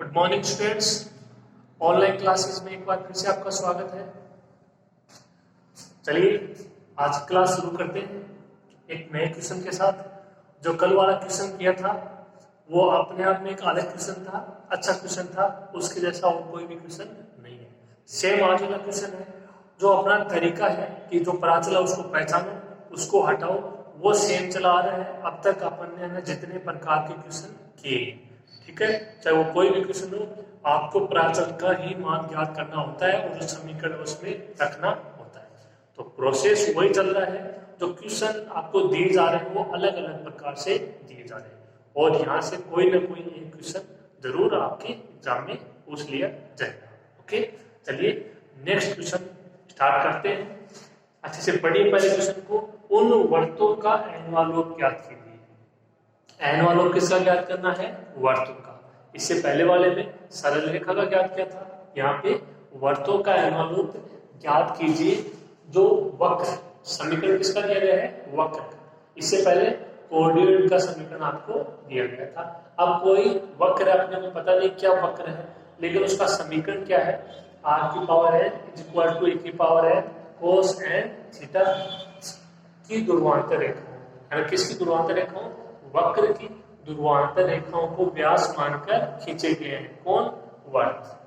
Good morning students. Online classes में एक बार फिर से आपका स्वागत है। चलिए आज क्लास शुरू करते हैं एक नए क्वेश्चन के साथ। जो कल वाला क्वेश्चन किया था वो अपने आप में एक अलग क्वेश्चन था, अच्छा क्वेश्चन था, उसके जैसा और कोई भी क्वेश्चन नहीं है। सेम आज वाला क्वेश्चन है। जो अपना तरीका है कि जो पता चला उसको पहचानो, उसको हटाओ, वो सेम चला आ रहा है। अब तक अपन ने जितने प्रकार के क्वेश्चन किए, ठीक है, चाहे वो कोई भी क्वेश्चन हो, आपको प्राचल का ही मान ज्ञात करना होता है और जो समीकरण उसमें रखना होता है। तो प्रोसेस वही चल रहा है। जो क्वेश्चन आपको दिए जा रहे हैं वो अलग अलग प्रकार से दिए जा रहे हैं और यहाँ से कोई ना कोई एक क्वेश्चन जरूर आपके एग्जाम में पूछ लिया जाएगा। ओके, चलिए नेक्स्ट क्वेश्चन स्टार्ट करते हैं। अच्छे से पढ़िए पहले क्वेश्चन को। उन वर्तों का एनवलप ज्ञात कीजिए। एनवलप किसका ज्ञात करना है? वर्तों का। इससे पहले वाले में सरल रेखा का ज्ञात किया था, यहाँ पे वर्तों का एनवलप ज्ञात कीजिए जो वक्र। समीकरण किसका दिया गया है? वक्र। इससे पहले कोऑर्डिनेट का समीकरण आपको दिया गया था। अब कोई वक्र है, अपने को पता नहीं क्या वक्र है, लेकिन उसका समीकरण क्या है? आर की power n is equal to a की power n cos n theta की ध्रुवांतर रेखा। किसकी ध्रुवांतर रेखा? वक्र की ध्रुवांतर रेखाओं को व्यास मानकर खींचे गए हैं। कौन? वर्त।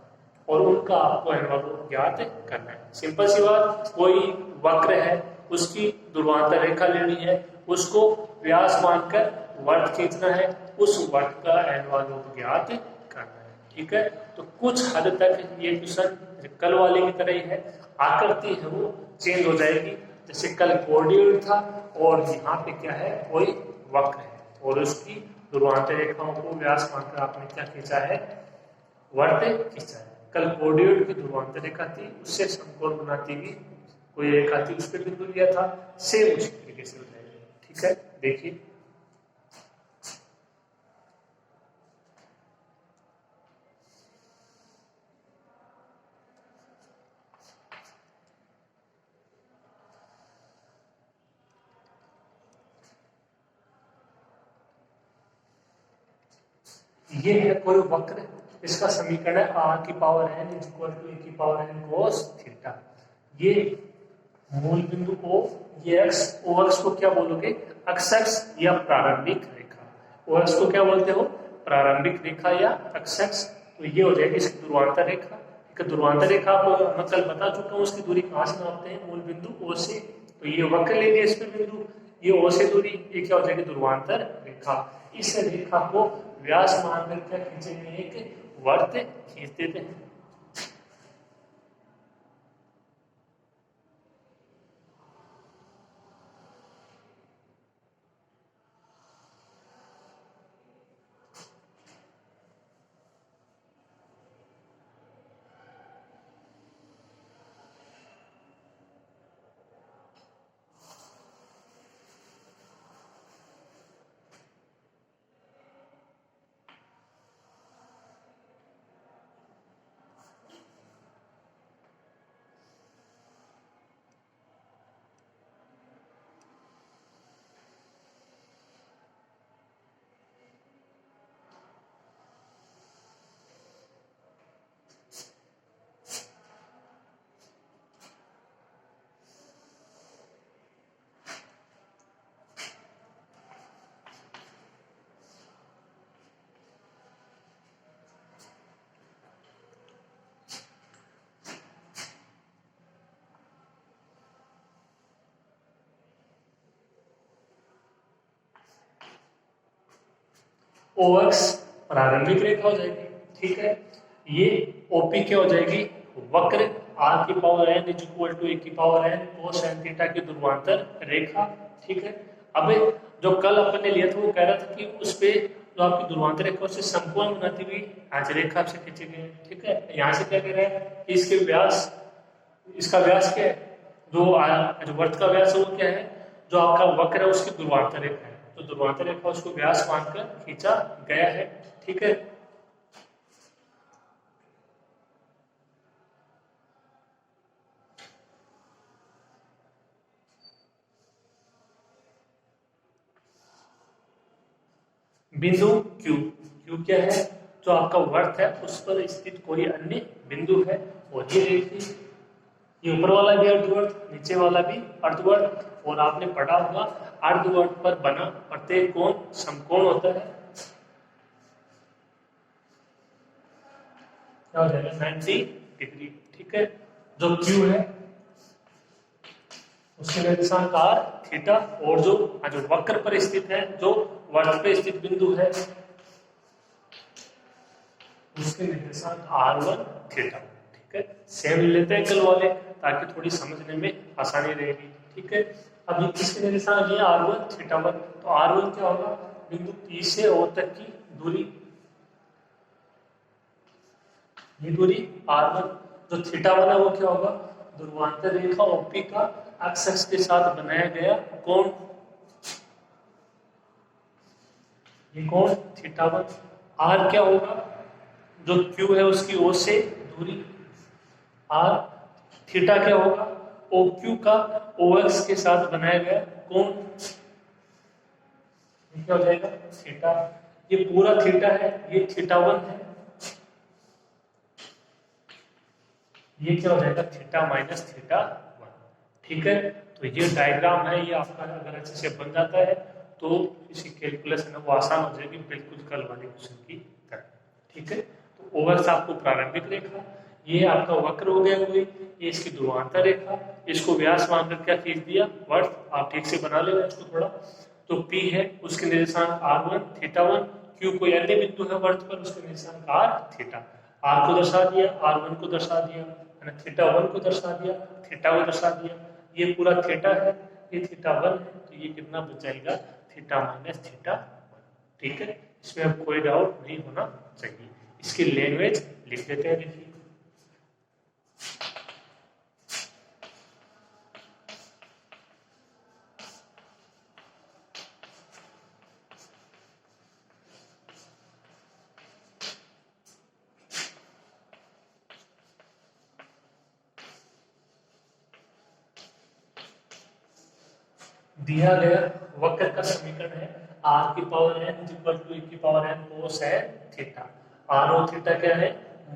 और उनका आपको एनवलप ज्ञात करना है। सिंपल सी बात, कोई वक्र है, उसकी ध्रुवांतर रेखा लेनी है, उसको व्यास मानकर वर्त खींचना है, उस वर्त का एनवलप ज्ञात करना है। ठीक है, तो कुछ हद तक ये क्वेश्चन कल वाले की तरह ही है। आकृति है वो चेंज हो जाएगी। जैसे कल कोऑर्डिनेट था और यहाँ पे क्या है? कोई वक्र है और उसकी ध्रुवांतर रेखाओं को व्यास मानकर आपने क्या खींचा है? वर्त खींचा है। कल कोऑर्डिनेट की ध्रुवांतर रेखा थी, उससे समकोण बनाती हुई कोई रेखा थी, उस पर बिंदु लिया था। सेम उसी तरीके से बताएगा। ठीक है, देखिए ये है कोई वक्र। इसका समीकरण है आर की power n is equal to a की पावर एन कोस थीटा। ये मूल बिंदु ओ, ये एक्स। ओ एक्स को क्या बोलोगे? अक्षक्ष या प्रारंभिक रेखा। ओ एक्स को क्या बोलते हो? प्रारंभिक रेखा या अक्षक्ष। तो ये हो जाएगी इसकी ध्रुवांतर रेखा। ध्रुवांतर रेखा को मैं कल बता चुका हूँ, उसकी दूरी कहाँ से नापते हैं? मूल बिंदु ओ से। तो ये वक्र लेंगे इस पे बिंदु, ये ओ से दूरी, ये क्या हो जाएगी? ध्रुवांतर रेखा। इस रेखा को व्यास मानकर क्या खींचेंगे? एक वर्त खींच देते हैं। OX प्रारंभिक रेखा हो जाएगी। ठीक है, ये OP क्या हो जाएगी? वक्र। आर की power n is equal to a की power n cos n theta की ध्रुवांतर रेखा। ठीक है, अब जो कल अपन ने लिया था वो कह रहा था कि उस पे जो आपकी ध्रुवांतर रेखा उससे समकोण बनाती हुई आज रेखा से खींची गई। ठीक है, यहाँ से क्या कह रहा है? इसके व्यास, इसका व्यास क्या है? जो वर्त का व्यास है वो क्या है? जो आपका वक्र है उसकी ध्रुवांतर रेखा है। तो ध्रुवांतर रेखा उसको व्यास मानकर खींचा गया है। ठीक है, बिंदु Q। Q क्या है? जो आपका वर्त है उस पर स्थित कोई अन्य बिंदु है, और ये देखिए ये ऊपर वाला भी अर्धवर्त, नीचे वाला भी अर्धवर्त, और आपने पढ़ा होगा अर्धवर्त पर बना प्रत्येक कोण समकोण होता है। क्या हो जाएगा 90 डिग्री। ठीक है, जो Q है उसके निर्देशांक R थीटा, और जो वक्र पर स्थित है, जो वर्त पे स्थित बिंदु है उसके निर्देशांक R1 थीटा। ठीक है, सेम लेते हैं कल वाले ताकि थोड़ी समझने में आसानी रहेगी। ठीक है, अब इसके निर्देशांक ये R1 थीटा 1, तो R1 क्या होगा, बिंदु P से O तक की दूरी, ये दूरी R1। जो थीटा 1 है वो क्या होगा, ध्रुवांतर रेखा OP का एक्स के साथ बनाया गया कोण, ये कोण थीटा 1। R क्या होगा, जो Q है उसकी O से दूरी R। थीटा क्या होगा, OQ का OX के साथ बनाया गया कोण, ये क्या हो जाएगा थीटा। ये पूरा थीटा है, ये थीटा 1 है, ये क्या हो जाएगा थीटा माइनस थीटा 1। ठीक है, तो ये डायग्राम है, ये आपका अगर अच्छे से बन जाता है तो इसकी कैलकुलेशन है वो आसान हो जाएगी, बिल्कुल कल वाले क्वेश्चन की तरह। ठीक है, तो ओवरस आपको प्रारंभिक रेखा, ये आपका वक्र हो गया कोई, ये इसकी ध्रुवांतर रेखा, इसको व्यास मानकर क्या खींच दिया वर्त, आप ठीक से बना लेना इसको थोड़ा। तो P है उसके निर्देशांक R1 थीटा 1, Q कोई अन्य बिंदु है वर्त पर, उसके निर्देशांक R थीटा। R को दर्शा दिया, R1 को दर्शा दिया, थीटा 1 को दर्शा दिया, थीटा को दर्शा दिया, ये पूरा थीटा है, ये थीटा 1 है, तो ये कितना बच जाएगा थीटा माइनस थीटा 1। ठीक है, इसमें अब कोई डाउट नहीं होना चाहिए। इसकी लैंग्वेज लिख देते हैं, देखिए दिया गया वक्र का समीकरण है r की power n equal to e की power n cos n theta. r और थीटा क्या है,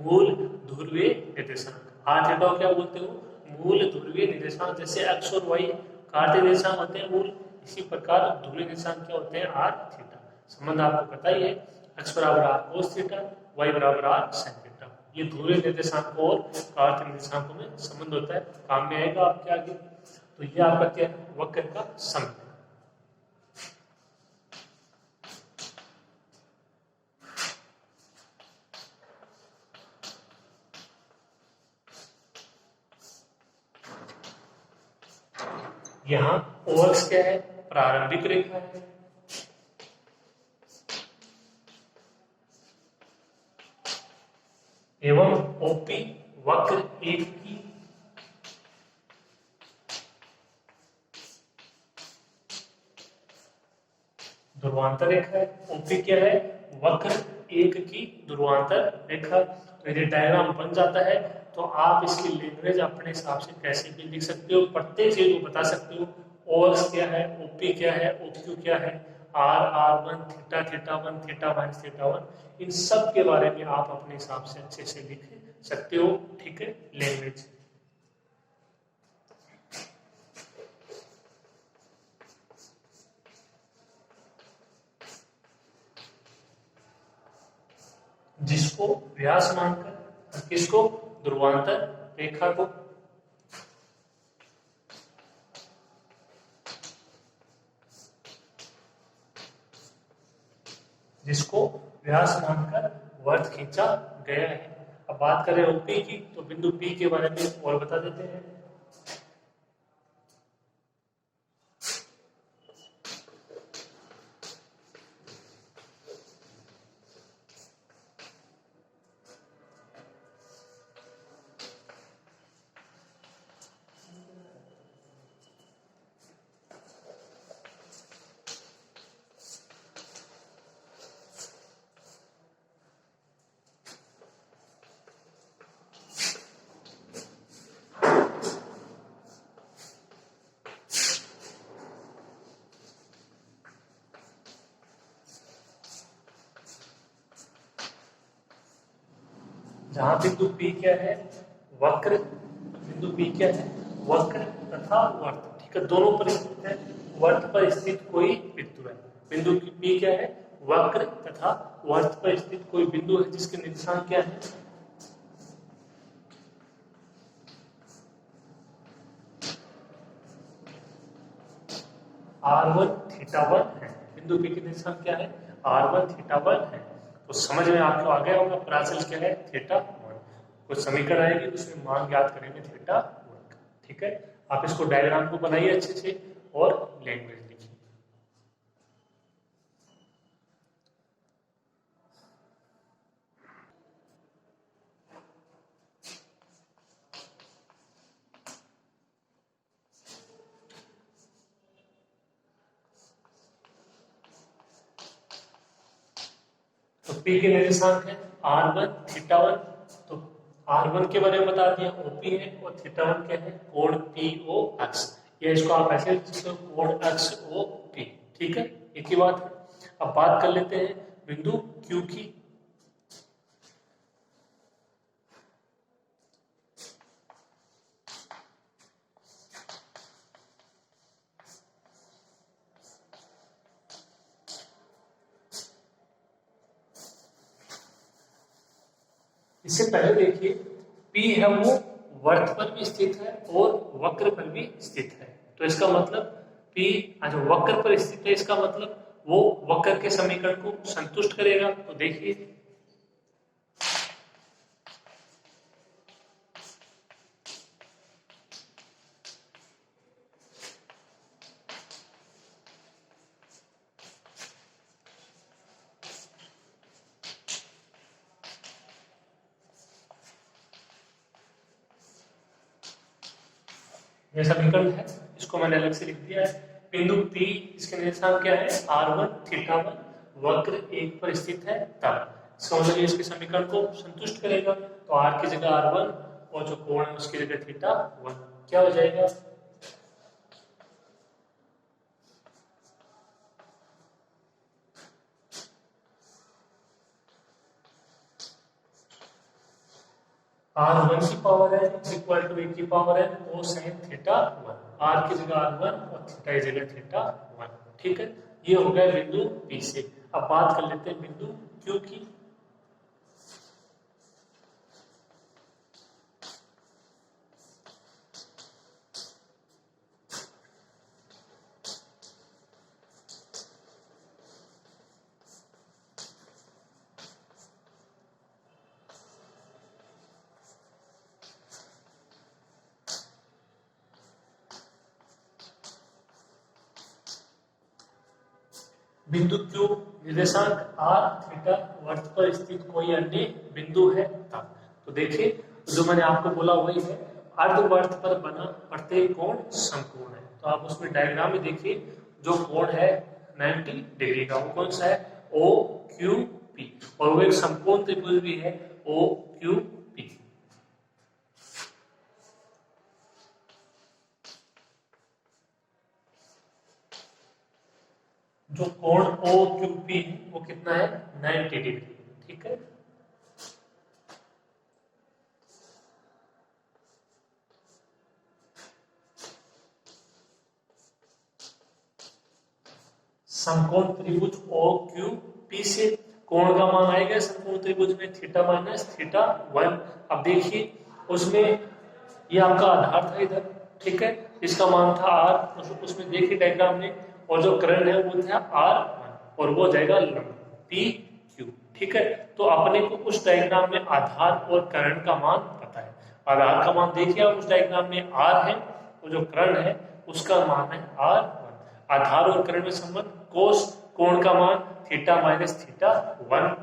मूल ध्रुवीय निर्देशांक। r थीटा क्या बोलते हो, मूल ध्रुवीय निर्देशांक। जैसे x और y कार्तीय निर्देशांक होते हैं मूल, इसी प्रकार ध्रुवीय निर्देशांक क्या होते हैं r थीटा। संबंध आपको पता ही है, x बराबर r cos थीटा, y बराबर r sin थीटा। ये ध्रुवीय निर्देशांक और कार्तीय निर्देशांकों में संबंध होता है, काम में आएगा आपके आगे। तो ये आपका क्या है, वक्र का सम। यहां OX क्या है, प्रारंभिक रेखा है, एवं OP वक्र एक की ध्रुवांतर रेखा है। OP क्या है, वक्र एक की ध्रुवांतर रेखा। तो यदि डायग्राम बन जाता है तो आप इसकी लैंग्वेज अपने हिसाब से कैसे भी लिख सकते हो, प्रत्येक चीज को बता सकते हो। OX क्या है, OP क्या है, OQ क्या है, R1 theta theta 1 theta minus theta 1, इन सब के बारे में आप अपने हिसाब से अच्छे से लिख सकते हो। ठीक है, लैंग्वेज जिसको व्यास मानकर, किसको, ध्रुवांतर रेखा को, जिसको व्यास मानकर वर्त खींचा गया है। अब बात करें OP की, तो बिंदु P के बारे में और बता देते हैं। जहां बिंदु P क्या है, वक्र, बिंदु P क्या है, वक्र तथा वर्त, ठीक है, दोनों पर स्थित है। वर्त पर स्थित कोई बिंदु है, बिंदु P क्या है, वक्र तथा वर्त पर स्थित कोई बिंदु है जिसके निर्देशांक क्या है, r1 θ1 है। बिंदु P के निर्देशांक क्या है, r1 θ1 है। तो समझ में आपको आ गया होगा प्राचल क्या है, θ1। कुछ समीकरण आएगी उसमें मान ज्ञात करेंगे θ1, ठीक है। आप इसको डायग्राम को बनाइए अच्छे से और लैंग्वेज लिखिए। तो P के निर्देशांक है r1 θ1। तो r1 के बारे में बता दिया, OP है, और θ1 क्या है, कोण POX, या इसको आप ऐसे लिख सकते हो, कोण XOP, ठीक है, एक ही बात है। अब बात कर लेते हैं बिंदु Q की। इससे पहले देखिए P है वो वर्त पर भी स्थित है और वक्र पर भी स्थित है। तो इसका मतलब P जो वक्र पर स्थित है, इसका मतलब वो वक्र के समीकरण को संतुष्ट करेगा। तो देखिए ये समीकरण है, इसको मैंने अलग से लिख दिया है। बिंदु P, इसके निर्देशांक क्या है, r1 θ1, वक्र एक पर स्थित है तब इसका मतलब इसके समीकरण को संतुष्ट करेगा। तो r की जगह r1 और जो कोण है उसकी जगह θ1, क्या हो जाएगा, r1 की पावर है इक्वल टू 1 की पावर है कोसाइन θ1, r की जगह r1 और थीटा की जगह θ1, ठीक है। ये हो गया बिंदु P से। अब बात कर लेते हैं बिंदु Q की। बिंदु Q निर्देशांक r थीटा वर्त पर स्थित कोई अन्य बिंदु है तब। तो देखिए जो मैंने आपको बोला वही है, अर्धवर्त पर बना प्रत्येक कोण समकोण है। तो आप उसमें डायग्राम में देखिए जो कोण है 90 डिग्री का, वो कौन सा है, OQP, और वो एक समकोण त्रिभुज भी है OQP। जो कोण OQP है वो कितना है, 90 डिग्री, ठीक है। समकोण त्रिभुज OQP से कोण का मान आएगा समकोण त्रिभुज में थीटा माइनस θ1। अब देखिए उसमें ये आपका आधार था इधर, ठीक है, इसका मान था r, उसमें देखिए डायग्राम में, और जो कर्ण है वो था r1 और वो जाएगा लंब PQ, ठीक है। तो अपने को उस डायग्राम में आधार और कर्ण का मान पता है। आधार का मान देखिए आप उस डायग्राम में r है, तो जो कर्ण है उसका मान है r1। आधार और कर्ण में संबंध, कोस कोण का मान थीटा माइनस θ1।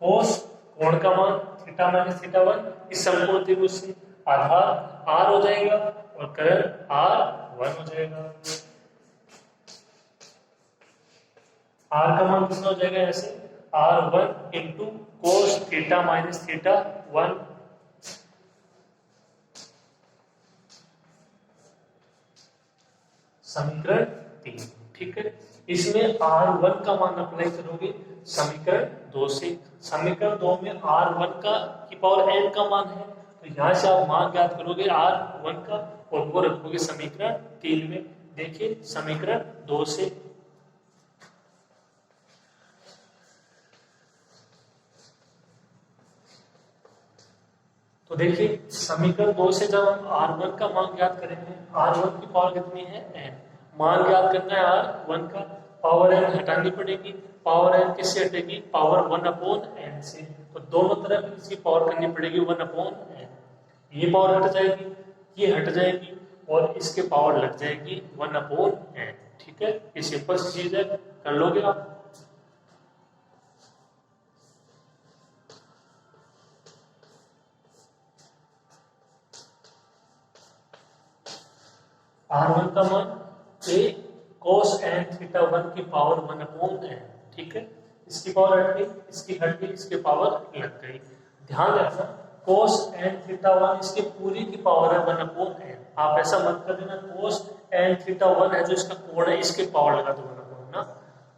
कोस कोण का मान थीटा माइनस θ1, इस समकोण त्रिभुज से आधार r हो जाएगा और कर्ण r1 हो जाएगा। r का मान कितना हो जाएगा, ऐसे r1 into cos theta minus θ1। समीकरण 3। टी। ठीक है, इसमें R1 का मान अप्लाई करोगे समीकरण 2 से। समीकरण 2 में R1 का की पावर n का मान है, तो यहाँ से आप मान ज्ञात करोगे R1 का और वो रखोगे समीकरण 3 में। देखिए समीकरण 2 से तो देखिए समीकरण 2 से जब हम R1 का मान ज्ञात करेंगे, R1 की पावर कितनी है n, मान ज्ञात करना है R1 का, पावर n हटानी पड़ेगी, पावर n किससे हटेगी, पावर 1/n से, तो दोनों तरफ इसकी पावर करनी पड़ेगी 1/n। ये पावर हट जाएगी, ये हट जाएगी और इसके पावर लग जाएगी 1/n। ठीक है, ये सिंपल सी चीज है, कर लोगे आप। R1 का मान a cos n थीटा 1 की पावर 1/n। ठीक है, इसकी पावर हट गई, इसकी हट गई, इसके पावर लग गई। ध्यान रखना cos n थीटा 1 इसके पूरी की पावर है 1/n। आप ऐसा मत कर देना cos n थीटा 1 है जो इसका कोण है, इसके पावर लगा दो 1/n ना।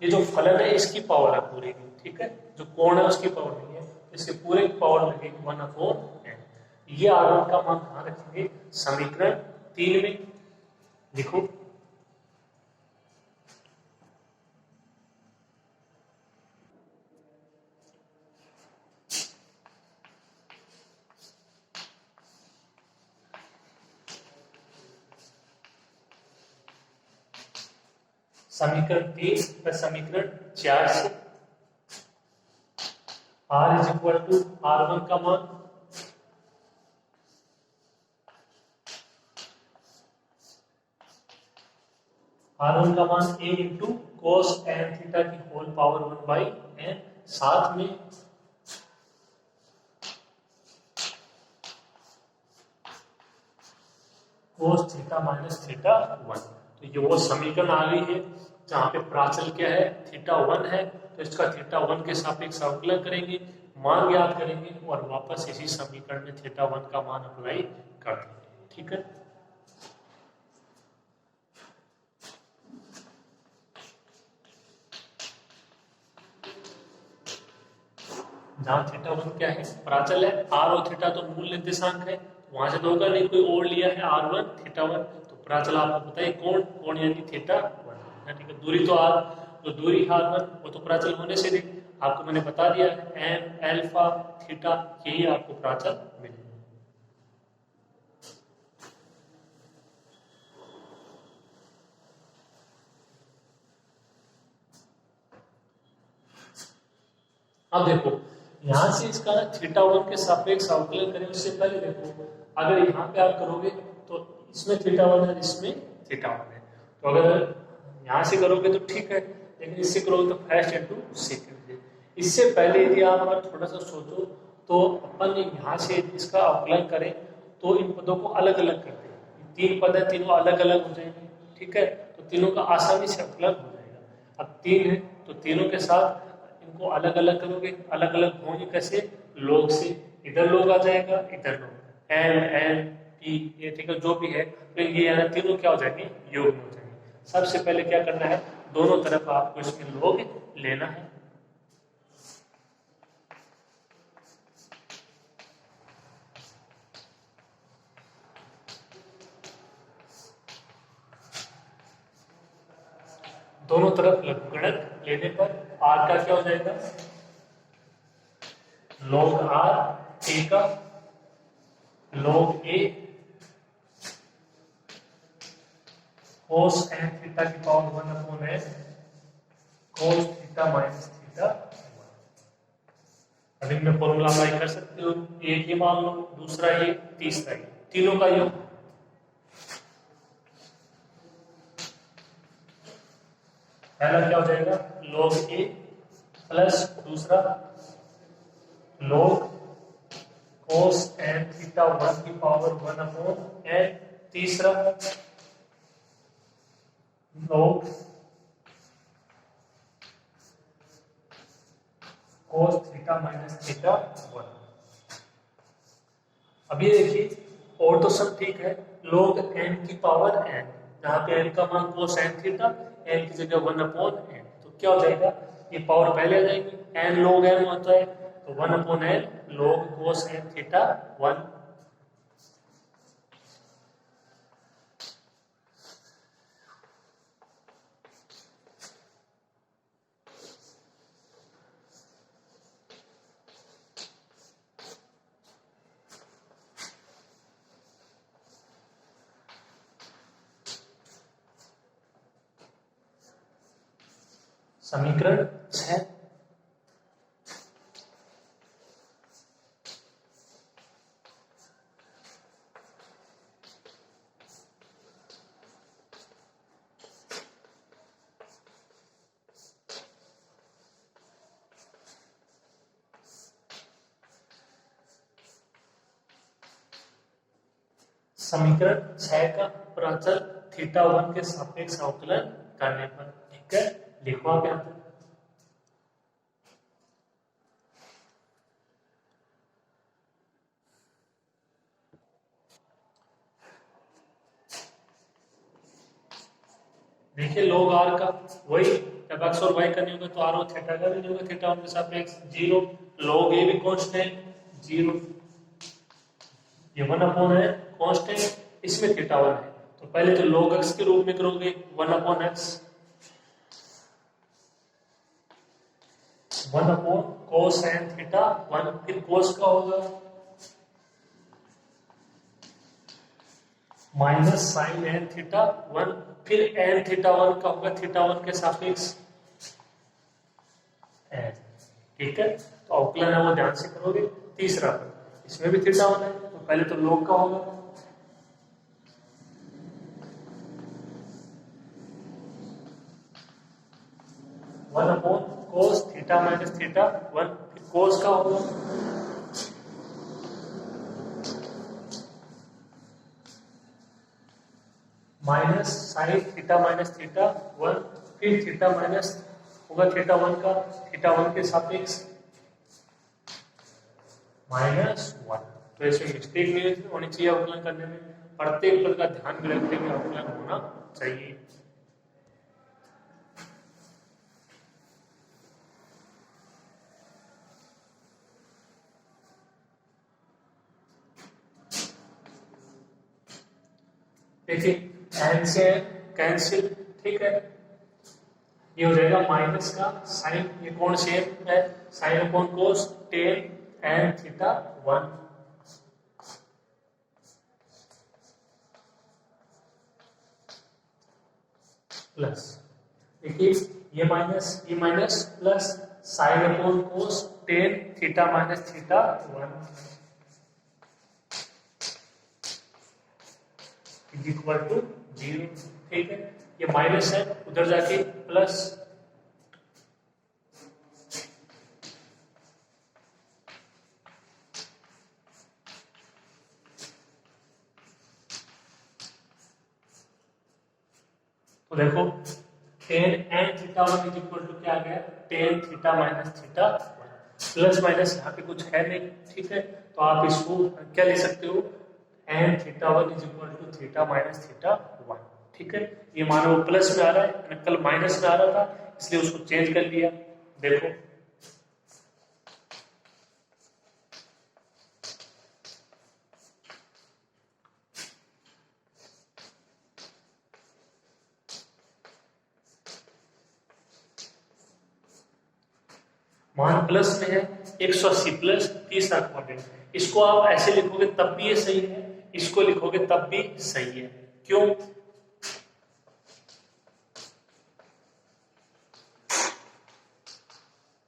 ये जो फलन है इसकी पावर है पूरी की। ठीक है, जो कोण है उसकी पावर नहीं है, इसके पूरे की पावर लगेगी 1/n। ये R1 का मान कहाँ रखेंगे, समीकरण 3 में लिखो। समीकरण 3 प्लस समीकरण 4 से R is equal to R1 का मान R1 का मान a into cos n theta की होल पावर 1/n, साथ में cos थीटा माइनस थीटा 1। तो ये वो समीकरण आ गई है जहां पे प्राचल क्या है, थीटा 1 है, तो इसका थीटा 1 के सापेक्ष अवकलन करेंगे, मान ज्ञात करेंगे और वापस इसी समीकरण में थीटा 1 का मान अप्लाई कर देंगे। ठीक है, जहां थीटा 1 क्या है, प्राचल है, r और थीटा तो मूल निर्देशांक है, वहां से तो होगा नहीं, कोई और लिया है R1 थीटा 1, तो प्राचल आपको पता है कोण, कोण यानी थीटा 1। ठीक है, दूरी तो r, जो दूरी R1 वो तो प्राचल होने से थी, आपको मैंने बता दिया m अल्फा थीटा यही आपको प्राचल मिलेगा। अब देखो यहां से इसका ना थीटा 1 के सापेक्ष अवकलन करें, उससे पहले देखो अगर यहाँ पे आप करोगे तो इसमें थीटा 1 है, इसमें थीटा 1 है, तो अगर यहाँ से करोगे तो ठीक है, लेकिन इससे करोगे तो फर्स्ट इंटू सेकंड है। इससे पहले यदि आप अगर थोड़ा सा सोचो तो अपन यहाँ से इसका अवकलन करें तो इन पदों को अलग अलग कर दें, 3 पद है, तीनों अलग अलग हो जाएंगे। ठीक है, तो तीनों का आसानी से अवकलन हो जाएगा। अब 3 है तो तीनों के साथ इनको अलग अलग करोगे, अलग अलग होंगे कैसे, लोग से, इधर लोग आ जाएगा, इधर लोग, एम एन पी, ये ठीक है जो भी है, तो ये तीनों क्या हो जाएंगे, योग हो जाएंगे। सबसे पहले क्या करना है, दोनों तरफ आपको इसमें लोग लेना है। दोनों तरफ लघुगणक लेने पर r का क्या हो जाएगा, log r, a का log a cos n theta की power 1/n cos theta minus theta 1। अब इनमें फॉर्मूला अप्लाई कर सकते हो, एक ही मान लो, दूसरा ये, तीसरा ये, तीनों का योग। पहला क्या हो जाएगा, log a प्लस दूसरा log cos n थीटा 1 की पावर 1/n, तीसरा log cos theta minus theta 1। अब ये देखिए और तो सब ठीक है, log n की पावर n, यहाँ पे n का मान cos n थीटा, n की जगह 1/n, तो क्या हो जाएगा, ये पावर पहले आ जाएगी, n log n होता है, तो 1/n log cos n theta 1। समीकरण 6। समीकरण 6 का प्राचल थीटा 1 के सापेक्ष अवकलन करने पर, ठीक है, लिखो आप यहाँ पे। देखिए log r का वही, जब x और y करनी होगा तो r और थीटा का भी नहीं होगा, थीटा 1 के सापेक्ष 0, log a भी कांस्टेंट 0, ये 1/n है कांस्टेंट, इसमें थीटा 1 है, तो पहले तो log x के रूप में करोगे 1/x, 1/cos n थीटा 1, फिर cos का होगा माइनस साइन n थीटा 1, फिर n थीटा 1 का होगा थीटा 1 के सापेक्ष n, ठीक है, तो अवकलन है वो ध्यान से करोगे। तीसरा इसमें भी थीटा 1 है, तो पहले तो log का होगा 1/cos थीटा माइनस थीटा 1, फिर cos का होगा minus sine theta minus theta 1, फिर थीटा माइनस होगा थीटा 1 का थीटा 1 के सापेक्ष -1। तो इसमें मिस्टेक नहीं होनी चाहिए अवकलन करने में, प्रत्येक पद का ध्यान में रखते हुए अवकलन होना चाहिए। देखिए n से कैंसिल, ठीक है, ये हो जाएगा माइनस का साइन, ये कौन सेम है, sine upon cos tan n theta 1, plus, देखिए ये minus plus sine upon cos tan theta minus theta 1 is equal to 0, ठीक है, ये माइनस है उधर जाके प्लस, तो देखो tan n theta 1 is equal to क्या आ गया, tan theta minus theta 1, plus minus यहाँ पे कुछ है नहीं, ठीक है, तो आप इसको क्या लिख सकते हो, n theta 1 is equal to theta minus theta 1, ठीक है, ये मानो प्लस में आ रहा है, कल माइनस में आ रहा था इसलिए उसको चेंज कर लिया। देखो मान प्लस में है 180 प्लस 30 क्वाड्रेंट, इसको आप ऐसे लिखोगे तब भी ये सही है, इसको लिखोगे तब भी सही है, क्यों,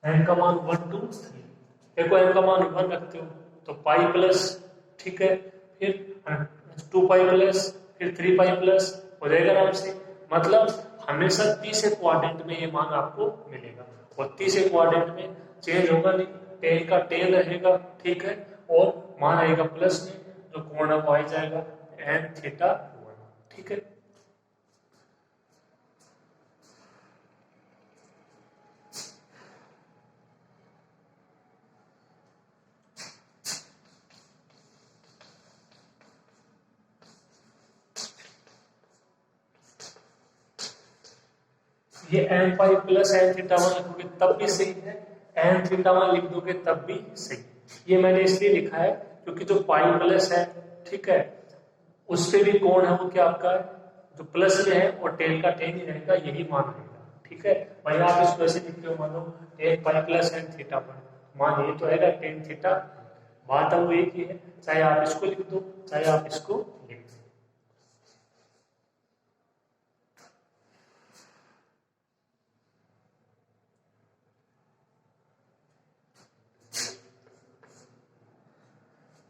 n का मान 1 2 3, देखो n का मान 1 रखते हो तो पाई प्लस, ठीक है, फिर 2 पाई प्लस, फिर 3 पाई प्लस हो जाएगा आराम से, मतलब हमेशा 30 क्वाड्रेंट में ये मान आपको मिलेगा, और 30 क्वाड्रेंट में चेंज होगा नहीं, टेन का टेन रहेगा, ठीक है, और मान आएगा प्लस में, जो कोण है वो आ जाएगा n थीटा 1, ठीक है। ये n pi plus n theta one लिखोगे तब भी सही है, एन थीटा वन लिख दोगे तब भी सही। ये मैंने इसलिए लिखा है क्योंकि जो पाई प्लस है, ठीक है, उस पे भी कोण है वो क्या आपका है, जो प्लस में है और टेन का टेन ही रहेगा, यही मान रहेगा, ठीक है भाई। आप इसको ऐसे लिख रहे हो, मानो tan pi plus n theta one, मान ये तो रहेगा टेन थीटा, बात अब वो एक ही है, चाहे आप इसको लिख दो चाहे आप इसको लिख दो।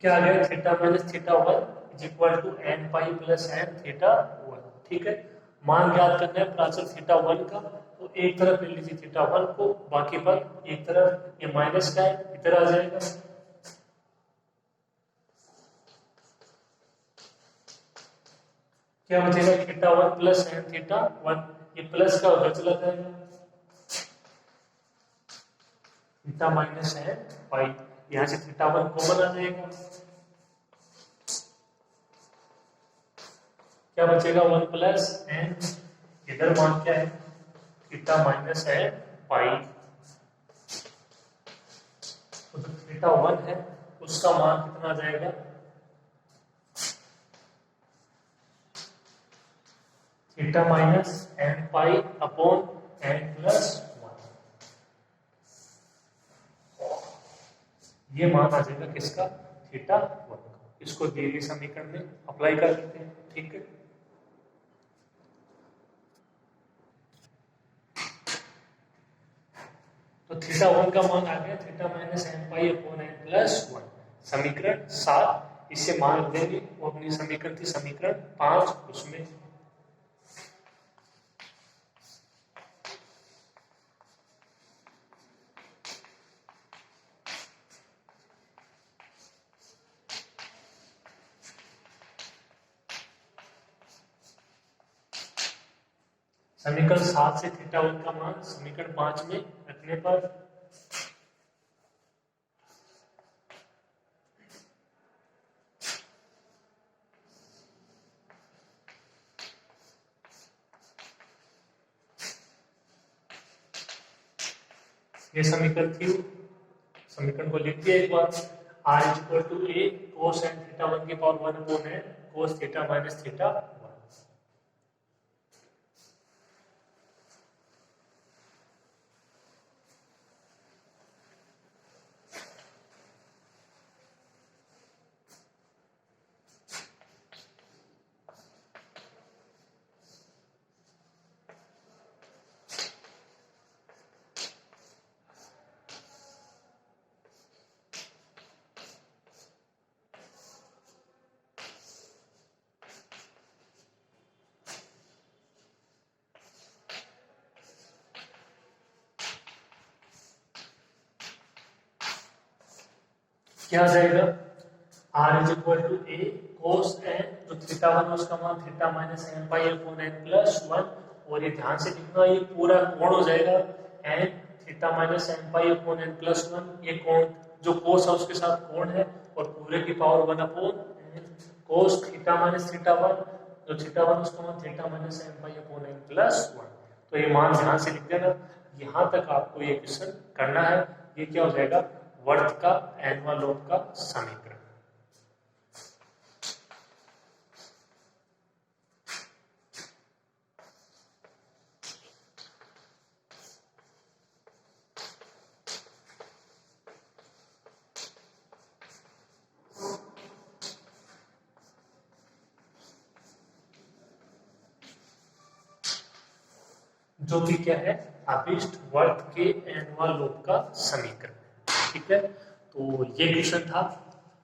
क्या आ गया, theta minus theta one is equal to n pi plus n theta one, ठीक है। मान ज्ञात करना है प्राचल थीटा वन का, तो एक तरफ ले लीजिए थीटा वन को, बाकी पर एक तरफ ये माइनस का है, इधर आ जाएगा, क्या बचेगा, theta one plus n theta one, ये प्लस का उधर चला जाएगा, थीटा माइनस एन पाई, यहां से थीटा वन कॉमन आ जाएगा, क्या बचेगा, वन प्लस एन, इधर मान क्या है, थीटा माइनस एन पाई, तो जो थीटा वन है उसका मान कितना आ जाएगा, theta minus n pi upon n plus one, ये मान आ जाएगा किसका, थीटा वन का। इसको दिए गए समीकरण में अप्लाई कर लेते हैं, ठीक है। तो थीटा वन का मान आ गया theta minus n pi upon n plus one, समीकरण 7, इससे मान रख देंगे, वो अपनी समीकरण थी समीकरण 5, उसमें समीकरण 7 से थीटा वन का मान समीकरण 5 में रखने पर ये समीकरण थी, समीकरण को लिख दिया एक बार, r is equal to a cos n theta one की power one upon n cos theta minus theta one. क्या आ जाएगा, r is equal to a cos n, जो थीटा वन है उसका मान theta minus n pi upon n plus one, और ये ध्यान से लिखना, ये पूरा कोण हो जाएगा n theta minus n pi upon n plus one, ये कोण जो कोस है उसके साथ कोण है, और पूरे की power one upon n cos theta minus theta one, जो थीटा वन उसका मान theta minus n pi upon n plus one. तो ये मान ध्यान से लिख देना, यहाँ तक आपको ये क्वेश्चन करना है। ये क्या हो जाएगा, वर्त का एनवलप का समीकरण। जो कि क्या है, अभिष्ट वर्त के एनवलप का समीकरण, ठीक है। तो ये क्वेश्चन था,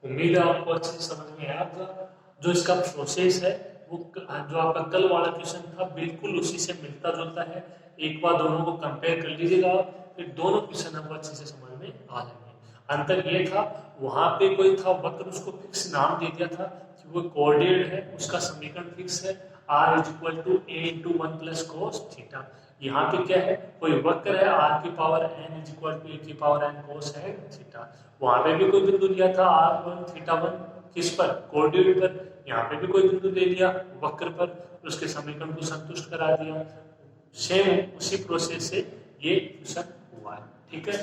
उम्मीद है आपको अच्छे से समझ में आया होगा। जो इसका प्रोसेस है वो जो आपका कल वाला क्वेश्चन था बिल्कुल उसी से मिलता जुलता है। एक बार दोनों को कंपेयर कर लीजिएगा, फिर दोनों क्वेश्चन आपको अच्छे से समझ में आ जाएंगे। अंतर ये था, वहां पे कोई था वक्र, उसको फिक्स नाम दे दिया था कि वो कोऑर्डिनेट है, उसका समीकरण फिक्स है, r is equal to a into one plus cos theta. यहाँ पे क्या है, कोई वक्र है r की power n is equal to a की पावर n कोस है थीटा। वहां पे भी कोई बिंदु लिया था r1 थीटा वन, किस पर, कोऑर्डिनेट पर। यहाँ पे भी कोई बिंदु ले लिया वक्र पर, उसके समीकरण को संतुष्ट करा दिया। सेम उसी प्रोसेस से ये क्वेश्चन हुआ है। ठीक है,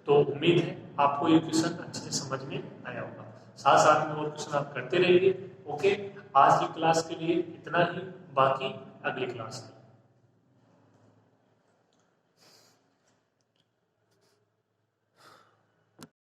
तो उम्मीद है आपको ये क्वेश्चन अच्छे से समझ में आया होगा। साथ साथ में और क्वेश्चन आप करते रहिए। ओके, आज की क्लास के लिए इतना ही, बाकी अगली क्लास में।